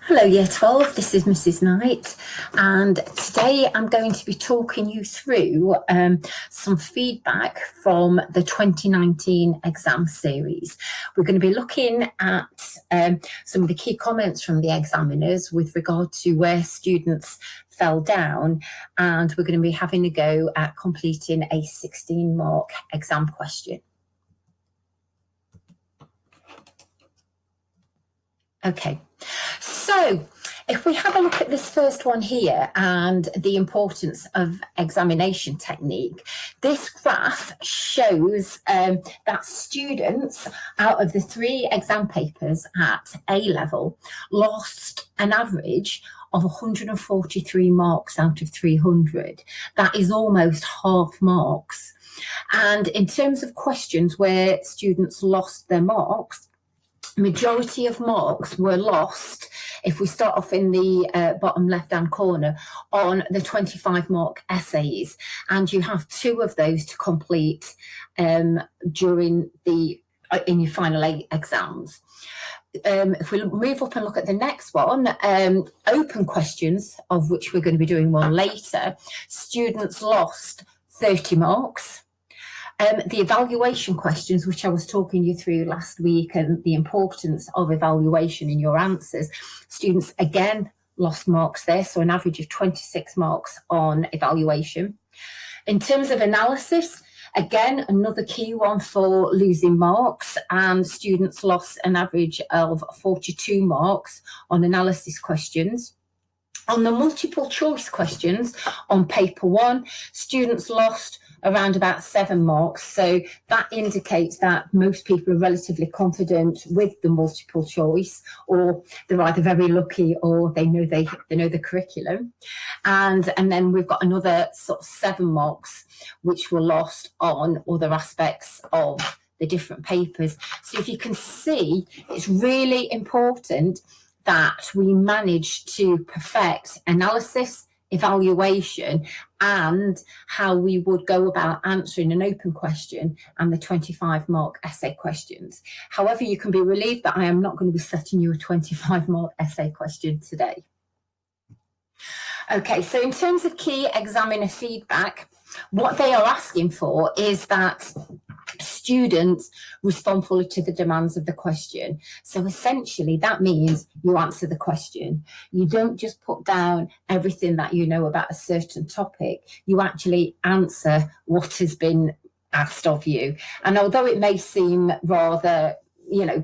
Hello Year 12, this is Mrs Knight, and today I'm going to be talking you through some feedback from the 2019 exam series. We're going to be looking at some of the key comments from the examiners with regard to where students fell down, and we're going to be having a go at completing a 16-mark exam question. Okay, so if we have a look at this first one here and the importance of examination technique, this graph shows that students out of the 3 exam papers at A level lost an average of 143 marks out of 300. That is almost half marks. And in terms of questions where students lost their marks, majority of marks were lost, if we start off in the bottom left-hand corner, on the 25-mark essays, and you have 2 of those to complete during in your final 8 exams. If we move up and look at the next one, open questions, of which we're going to be doing one later, students lost 30 marks. The evaluation questions, which I was talking you through last week, and the importance of evaluation in your answers, students again lost marks there, so an average of 26 marks on evaluation. In terms of analysis, again, another key one for losing marks, and students lost an average of 42 marks on analysis questions. On the multiple choice questions on paper 1, students lost around about 7 marks, so that indicates that most people are relatively confident with the multiple choice, or they're either very lucky or they know the curriculum. And then we've got another sort of 7 marks which were lost on other aspects of the different papers. So if you can see, it's really important that we manage to perfect analysis, evaluation, and how we would go about answering an open question and the 25-mark essay questions. However, you can be relieved that I am not going to be setting you a 25-mark essay question today. Okay, so in terms of key examiner feedback, what they are asking for is that students respond fully to the demands of the question. So essentially that means you answer the question. You don't just put down everything that you know about a certain topic. You actually answer what has been asked of you. And although it may seem rather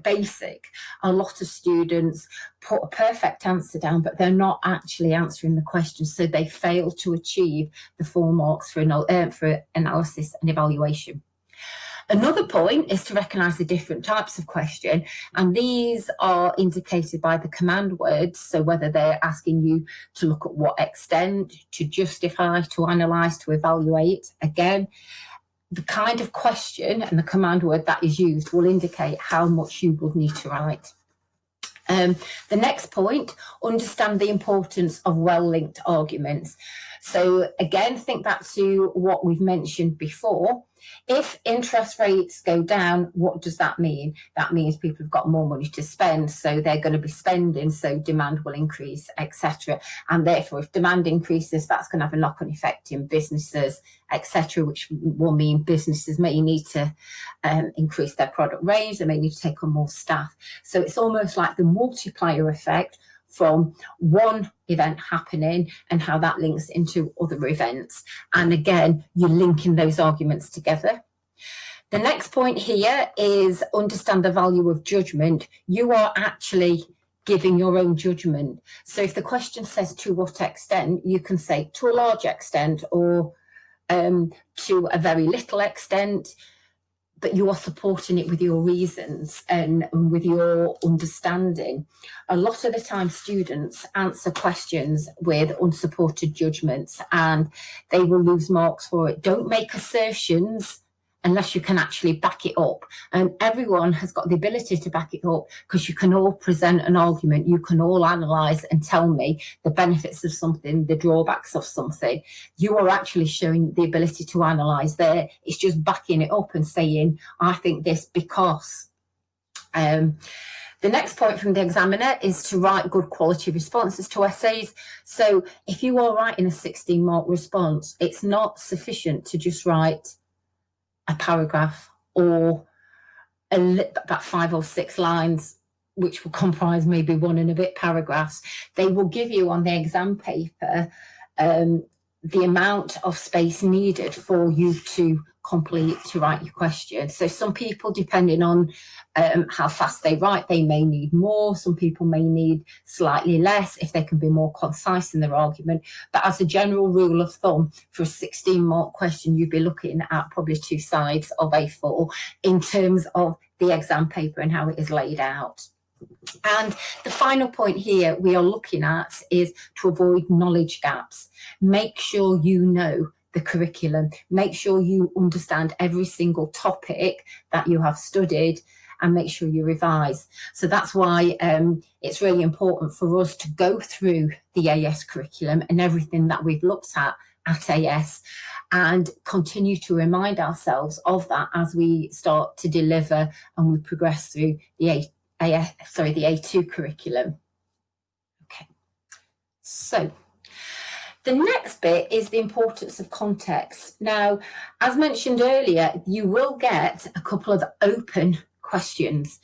basic, a lot of students put a perfect answer down, but they're not actually answering the question, so they fail to achieve the full marks for analysis and evaluation. Another point is to recognise the different types of question, and these are indicated by the command words, so whether they're asking you to look at what extent, to justify, to analyse, to evaluate. Again, the kind of question and the command word that is used will indicate how much you will need to write. The next point, understand the importance of well-linked arguments. So again, think back to what we've mentioned before. If interest rates go down, what does that mean? That means people have got more money to spend, so they're going to be spending, so demand will increase, etc. And therefore, if demand increases, that's going to have a knock-on effect in businesses, etc., which will mean businesses may need to increase their product range, they may need to take on more staff. So it's almost like the multiplier effect from one event happening and how that links into other events. And again, you're linking those arguments together. The next point here is understand the value of judgment. You are actually giving your own judgment. So if the question says to what extent, you can say to a large extent, or to a very little extent, but you are supporting it with your reasons and with your understanding. A lot of the time students answer questions with unsupported judgments and they will lose marks for it. Don't make assertions unless you can actually back it up. And everyone has got the ability to back it up, because you can all present an argument, you can all analyse and tell me the benefits of something, the drawbacks of something. You are actually showing the ability to analyse there. It's just backing it up and saying, I think this because. The next point from the examiner is to write good quality responses to essays. So if you are writing a 16-mark response, it's not sufficient to just write a paragraph or about 5 or 6 lines, which will comprise maybe 1 and a bit paragraphs. They will give you on the exam paper the amount of space needed for you to write your question. So some people, depending on how fast they write, they may need more. Some people may need slightly less if they can be more concise in their argument. But as a general rule of thumb, for a 16-mark question, you'd be looking at probably 2 sides of A4 in terms of the exam paper and how it is laid out. And the final point here we are looking at is to avoid knowledge gaps. Make sure you know the curriculum. Make sure you understand every single topic that you have studied and make sure you revise. So that's why it's really important for us to go through the AS curriculum and everything that we've looked at AS and continue to remind ourselves of that as we start to deliver and we progress through the A2 curriculum. Okay, so the next bit is the importance of context. Now, as mentioned earlier, you will get a couple of open questions,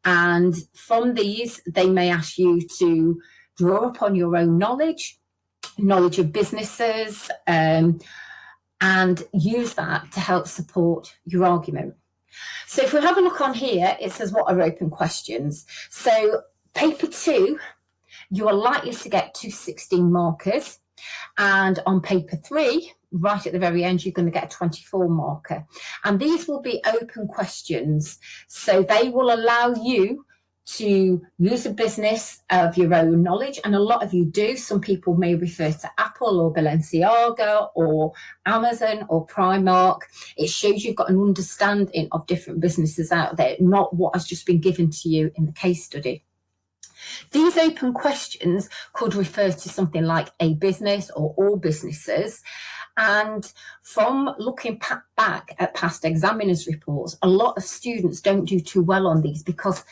and from these, they may ask you to draw upon your own knowledge of businesses, and use that to help support your argument. So if we have a look on here, it says what are open questions. So paper 2, you are likely to get 2 16 markers. And on paper 3, right at the very end, you're going to get a 24 marker. And these will be open questions. So they will allow you to use a business of your own knowledge, and a lot of you do. Some people may refer to Apple or Balenciaga or Amazon or Primark. It shows you've got an understanding of different businesses out there, not what has just been given to you in the case study. These open questions could refer to something like a business or all businesses. And from looking back at past examiners' reports, a lot of students don't do too well on these because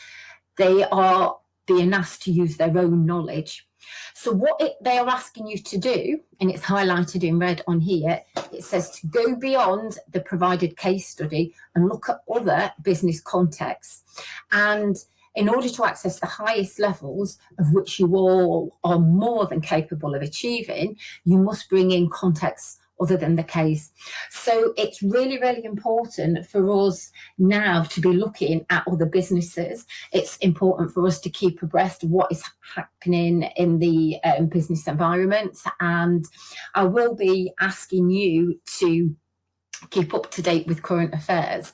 they are being asked to use their own knowledge. So what they are asking you to do, and it's highlighted in red on here, it says to go beyond the provided case study and look at other business contexts. And in order to access the highest levels of which you all are more than capable of achieving, you must bring in contexts other than the case. So it's really, really important for us now to be looking at other businesses. It's important for us to keep abreast of what is happening in the business environment. And I will be asking you to keep up to date with current affairs.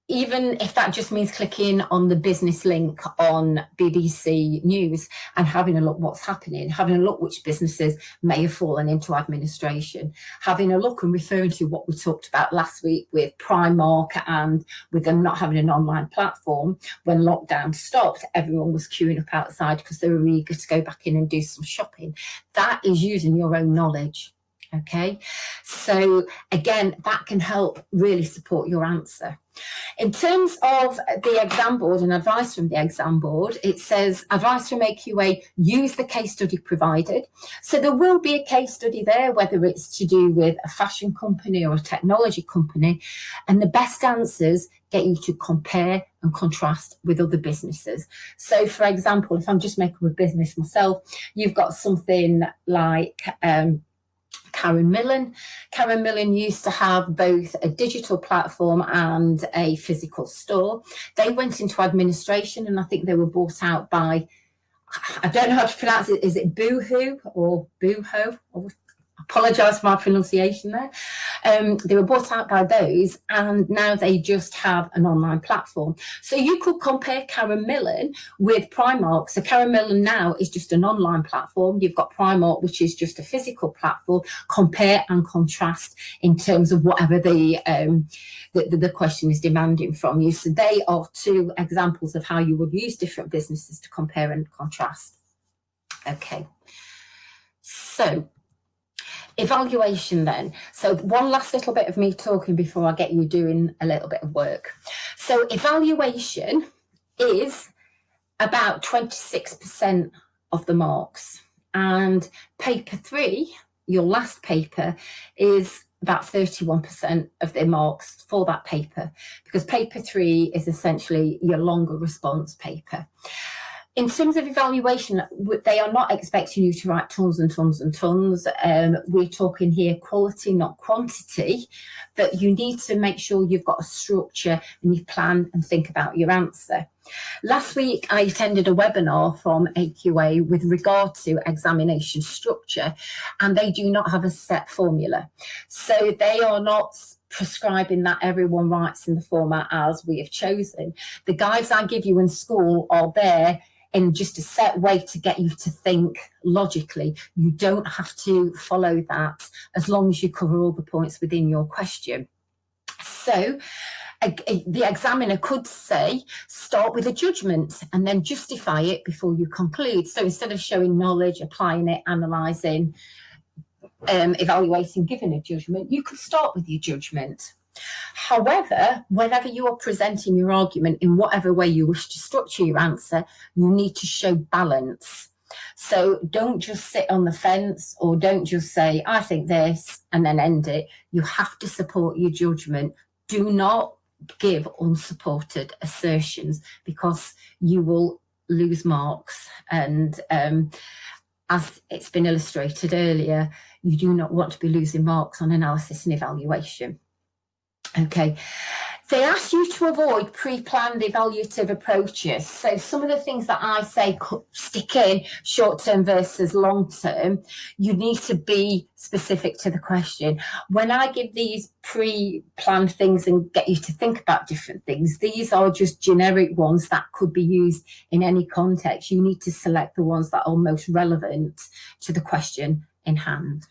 Even if that just means clicking on the business link on BBC News and having a look what's happening, having a look which businesses may have fallen into administration, having a look and referring to what we talked about last week with Primark and with them not having an online platform. When lockdown stopped, everyone was queuing up outside because they were eager to go back in and do some shopping. That is using your own knowledge. Okay, so again, that can help really support your answer. In terms of the exam board and advice from the exam board, it says advice from AQA, use the case study provided. So there will be a case study there, whether it's to do with a fashion company or a technology company, and the best answers get you to compare and contrast with other businesses. So for example, if I'm just making a business myself, you've got something like Karen Millen. Karen Millen used to have both a digital platform and a physical store. They went into administration and I think they were bought out by, I don't know how to pronounce it, is it Boohoo or Booho? Apologise for my pronunciation there. They were bought out by those and now they just have an online platform. So you could compare Karen Millen with Primark. So Karen Millen now is just an online platform. You've got Primark, which is just a physical platform. Compare and contrast in terms of whatever the question is demanding from you. So they are 2 examples of how you would use different businesses to compare and contrast. Okay, so evaluation then. So one last little bit of me talking before I get you doing a little bit of work. So evaluation is about 26% of the marks. And paper 3, your last paper, is about 31% of the marks for that paper, because paper 3 is essentially your longer response paper. In terms of evaluation, they are not expecting you to write tons and tons and tons. We're talking here quality, not quantity, but you need to make sure you've got a structure and you plan and think about your answer. Last week, I attended a webinar from AQA with regard to examination structure, and they do not have a set formula. So they are not prescribing that everyone writes in the format as we have chosen. The guides I give you in school are there in just a set way to get you to think logically. You don't have to follow that as long as you cover all the points within your question. So the examiner could say, start with a judgment and then justify it before you conclude. So instead of showing knowledge, applying it, analysing, evaluating, giving a judgment, you could start with your judgment. However, whenever you are presenting your argument in whatever way you wish to structure your answer, you need to show balance. So don't just sit on the fence, or don't just say, I think this, and then end it. You have to support your judgment. Do not give unsupported assertions, because you will lose marks. And as it's been illustrated earlier, you do not want to be losing marks on analysis and evaluation. Okay, they ask you to avoid pre-planned evaluative approaches. So some of the things that I say stick in short-term versus long-term, you need to be specific to the question. When I give these pre-planned things and get you to think about different things, these are just generic ones that could be used in any context. You need to select the ones that are most relevant to the question in hand.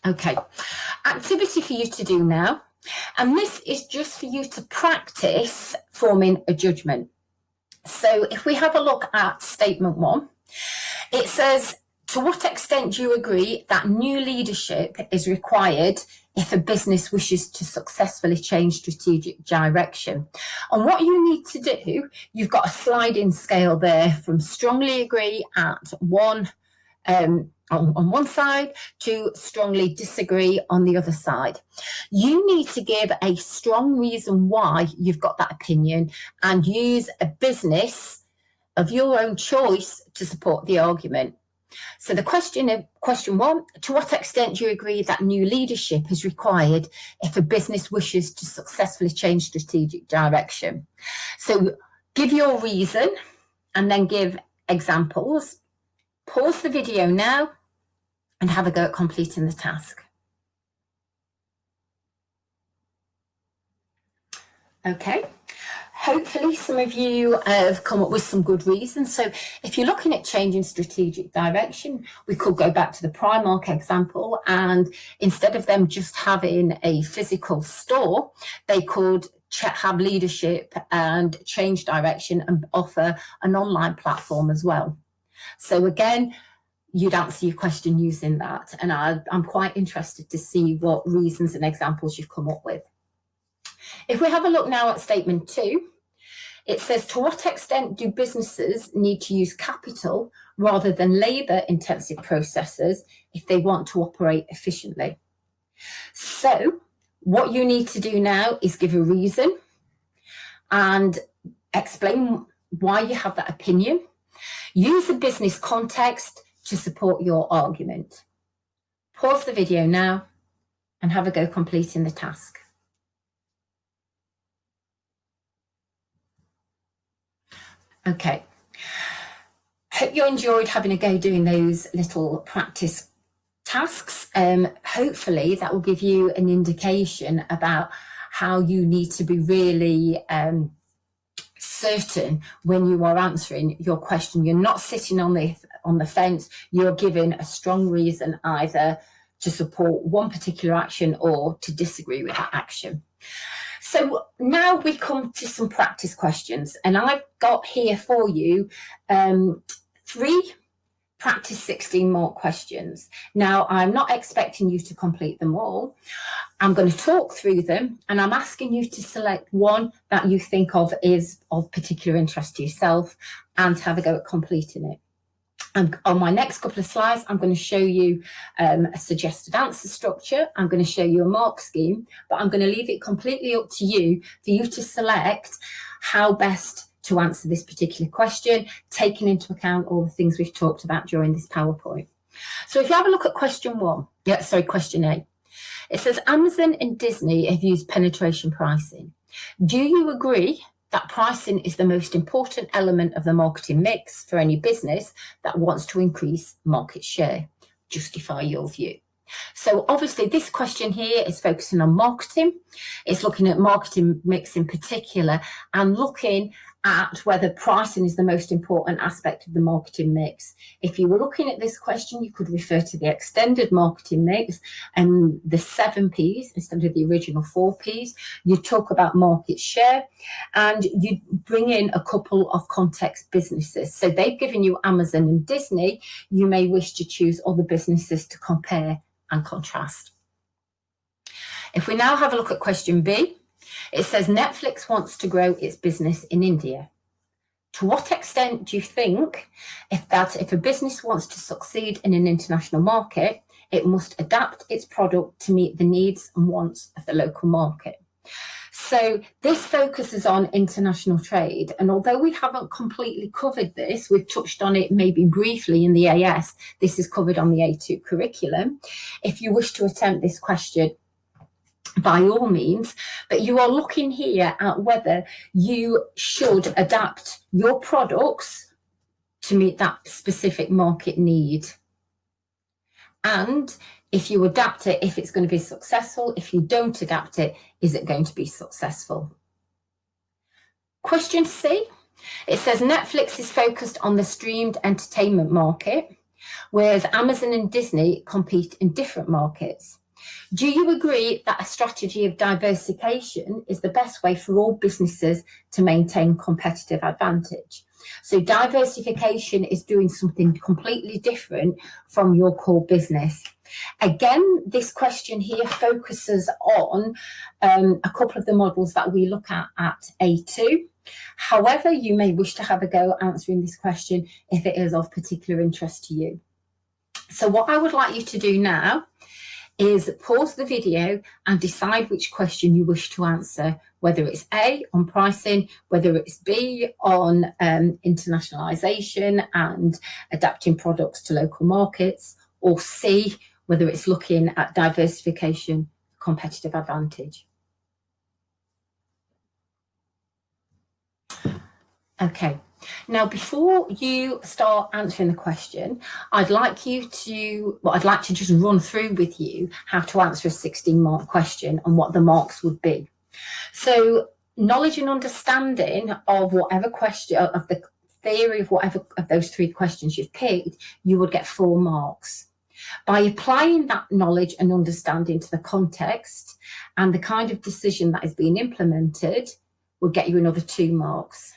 Okay, activity for you to do now. And this is just for you to practice forming a judgment. So if we have a look at statement 1, it says, to what extent do you agree that new leadership is required if a business wishes to successfully change strategic direction? And what you need to do, you've got a sliding scale there from strongly agree at 1, on one side, to strongly disagree on the other side. You need to give a strong reason why you've got that opinion and use a business of your own choice to support the argument. So the question 1, to what extent do you agree that new leadership is required if a business wishes to successfully change strategic direction? So give your reason and then give examples. Pause the video now and have a go at completing the task. Okay, hopefully some of you have come up with some good reasons. So if you're looking at changing strategic direction, we could go back to the Primark example, and instead of them just having a physical store, they could have leadership and change direction and offer an online platform as well. So again, you'd answer your question using that. And I'm quite interested to see what reasons and examples you've come up with. If we have a look now at statement 2, it says, to what extent do businesses need to use capital rather than labour-intensive processes if they want to operate efficiently? So what you need to do now is give a reason and explain why you have that opinion. Use a business context to support your argument. Pause the video now and have a go completing the task. Okay, hope you enjoyed having a go doing those little practice tasks. Hopefully that will give you an indication about how you need to be really certain when you are answering your question. You're not sitting on the fence. You're given a strong reason either to support one particular action or to disagree with that action. So now we come to some practice questions, and I've got here for you 3 practice 16 more questions. Now, I'm not expecting you to complete them all. I'm going to talk through them, and I'm asking you to select one that you think of is of particular interest to yourself and have a go at completing it. And on my next couple of slides, I'm going to show you a suggested answer structure. I'm going to show you a mark scheme, but I'm going to leave it completely up to you for you to select how best to answer this particular question, taking into account all the things we've talked about during this PowerPoint. So if you have a look at question A, it says Amazon and Disney have used penetration pricing. Do you agree that pricing is the most important element of the marketing mix for any business that wants to increase market share? Justify your view. So obviously this question here is focusing on marketing. It's looking at marketing mix in particular and looking at whether pricing is the most important aspect of the marketing mix. If you were looking at this question, you could refer to the extended marketing mix and the 7 Ps instead of the original 4 Ps. You talk about market share and you bring in a couple of context businesses. So they've given you Amazon and Disney. You may wish to choose other businesses to compare and contrast. If we now have a look at question B, it says Netflix wants to grow its business in India. To what extent do you think if a business wants to succeed in an international market, it must adapt its product to meet the needs and wants of the local market? So this focuses on international trade. And although we haven't completely covered this, we've touched on it maybe briefly in the AS, this is covered on the A2 curriculum. If you wish to attempt this question, by all means, but you are looking here at whether you should adapt your products to meet that specific market need. And if you adapt it, if it's going to be successful. If you don't adapt it, is it going to be successful? Question C, it says Netflix is focused on the streamed entertainment market, whereas Amazon and Disney compete in different markets. Do you agree that a strategy of diversification is the best way for all businesses to maintain competitive advantage? So diversification is doing something completely different from your core business. Again, this question here focuses on a couple of the models that we look at A2. However, you may wish to have a go at answering this question if it is of particular interest to you. So what I would like you to do now is pause the video and decide which question you wish to answer, whether it's A, on pricing, whether it's B, on internationalisation and adapting products to local markets, or C, whether it's looking at diversification, competitive advantage. Okay. Now, before you start answering the question, I'd like to just run through with you how to answer a 16-mark question and what the marks would be. So, knowledge and understanding of whatever question, of the theory of whatever of those 3 questions you've picked, you would get 4 marks. By applying that knowledge and understanding to the context and the kind of decision that is being implemented, would get you another 2 marks.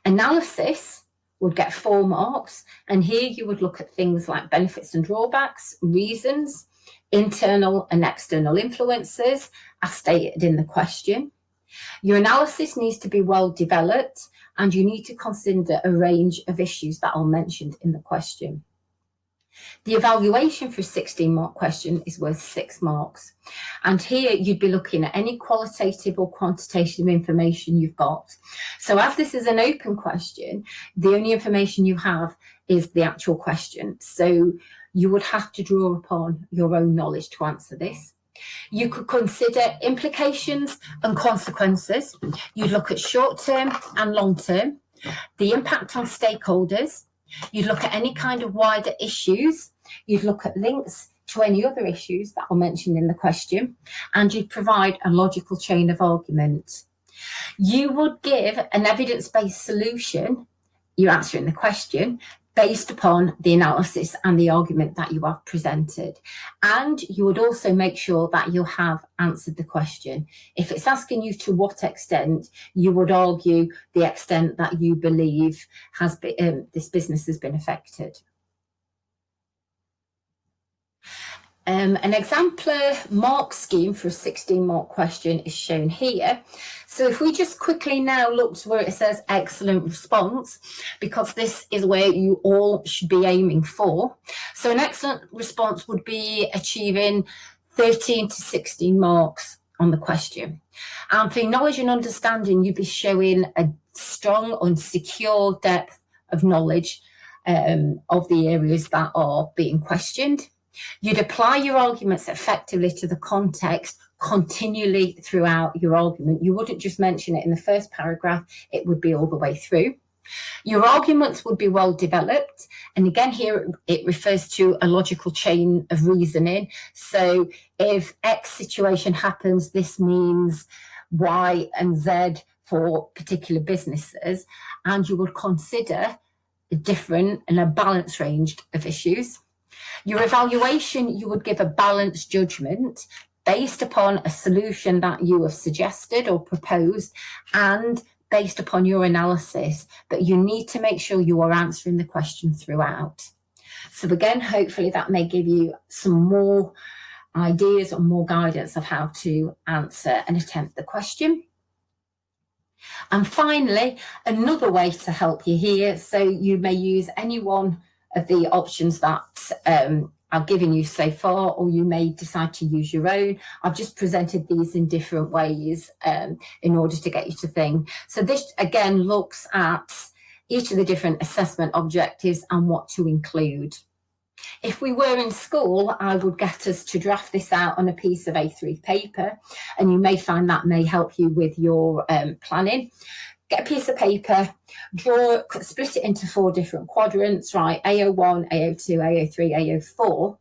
Analysis would get 4 marks, and here you would look at things like benefits and drawbacks, reasons, internal and external influences, as stated in the question. Your analysis needs to be well developed, and you need to consider a range of issues that are mentioned in the question. The evaluation for a 16-mark question is worth 6 marks. And here you'd be looking at any qualitative or quantitative information you've got. So as this is an open question, the only information you have is the actual question. So you would have to draw upon your own knowledge to answer this. You could consider implications and consequences. You'd look at short-term and long-term, the impact on stakeholders. You'd look at any kind of wider issues. You'd look at links to any other issues that are mentioned in the question, and you'd provide a logical chain of argument. You would give an evidence-based solution, you're answering the question, based upon the analysis and the argument that you have presented. And you would also make sure that you have answered the question. If it's asking you to what extent, you would argue the extent that you believe has been, this business has been affected. An exemplar mark scheme for a 16-mark question is shown here. So if we just quickly now look to where it says excellent response, because this is where you all should be aiming for. So an excellent response would be achieving 13 to 16 marks on the question. And for knowledge and understanding, you'd be showing a strong and secure depth of knowledge of the areas that are being questioned. You'd apply your arguments effectively to the context continually throughout your argument. You wouldn't just mention it in the first paragraph, it would be all the way through. Your arguments would be well developed. And again, here it refers to a logical chain of reasoning. So if X situation happens, this means Y and Z for particular businesses. And you would consider a different and a balanced range of issues. Your evaluation, you would give a balanced judgment based upon a solution that you have suggested or proposed and based upon your analysis, but you need to make sure you are answering the question throughout. So again, hopefully that may give you some more ideas or more guidance of how to answer and attempt the question. And finally, another way to help you here, so you may use any one of the options that I've given you so far, or you may decide to use your own. I've just presented these in different ways in order to get you to think. So this again looks at each of the different assessment objectives and what to include. If we were in school, I would get us to draft this out on a piece of A3 paper, and you may find that may help you with your planning. Get a piece of paper, split it into 4 different quadrants, right? AO1, AO2, AO3, AO4.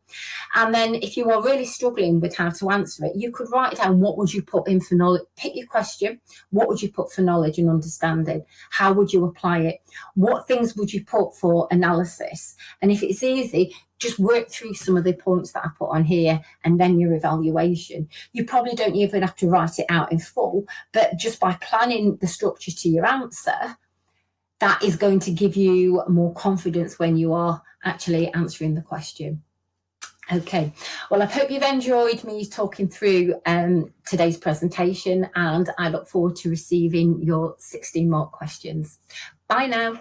And then if you are really struggling with how to answer it, you could write down what would you put in for knowledge, pick your question, what would you put for knowledge and understanding? How would you apply it? What things would you put for analysis? And if it's easy, just work through some of the points that I put on here and then your evaluation. You probably don't even have to write it out in full, but just by planning the structure to your answer, that is going to give you more confidence when you are actually answering the question. Okay, well, I hope you've enjoyed me talking through today's presentation, and I look forward to receiving your 16-mark questions. Bye now.